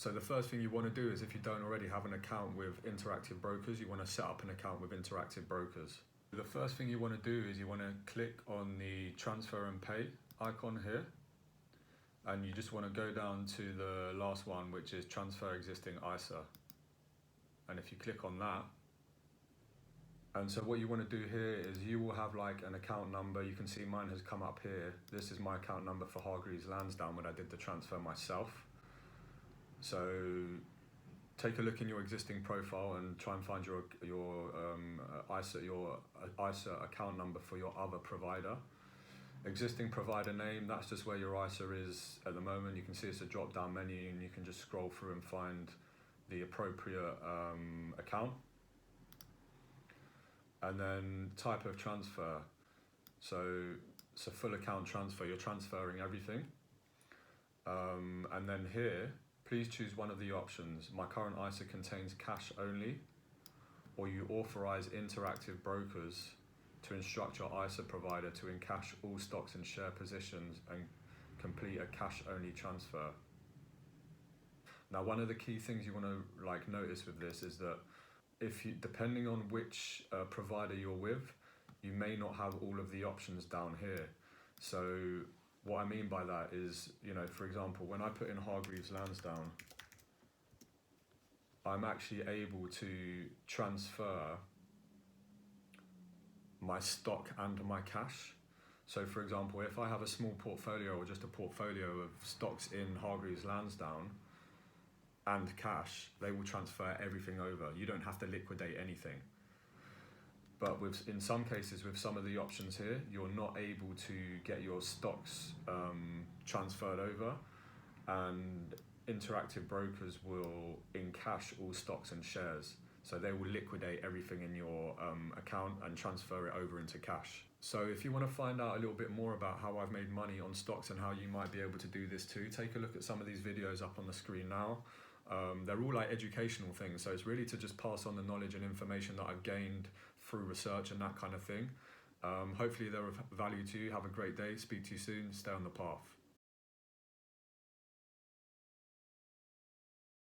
So the first thing you want to do is, if you don't already have an account with Interactive Brokers, you want to set up an account with Interactive Brokers. The first thing you want to do is you want to click on the transfer and pay icon here, and you just want to go down to the last one, which is transfer existing ISA. And if you click on that, and so what you want to do here is you will have like an account number. You can see mine has come up here. This is my account number for Hargreaves Lansdowne when I did the transfer myself. So take a look in your existing profile and try and find your ISA account number for your other provider. Existing provider name, that's just where your ISA is at the moment. You can see it's a drop down menu and you can just scroll through and find the appropriate account. And then type of transfer. So it's a full account transfer, you're transferring everything. And then here, please choose one of the options. My current ISA contains cash only, or you authorize Interactive Brokers to instruct your ISA provider to encash all stocks and share positions and complete a cash only transfer. Now, one of the key things you want to notice with this is that depending on which provider you're with, you may not have all of the options down here. So what I mean by that is, for example, when I put in Hargreaves Lansdowne, I'm actually able to transfer my stock and my cash. So for example, if I have a small portfolio or just a portfolio of stocks in Hargreaves Lansdowne and cash, they will transfer everything over. You don't have to liquidate anything. But in some cases, with some of the options here, you're not able to get your stocks transferred over, and Interactive Brokers will encash all stocks and shares. So they will liquidate everything in your account and transfer it over into cash. So if you want to find out a little bit more about how I've made money on stocks and how you might be able to do this too, take a look at some of these videos up on the screen now. They're all like educational things, so it's really to just pass on the knowledge and information that I've gained through research and that kind of thing. Hopefully they're of value to you. Have a great day. Speak to you soon. Stay on the path.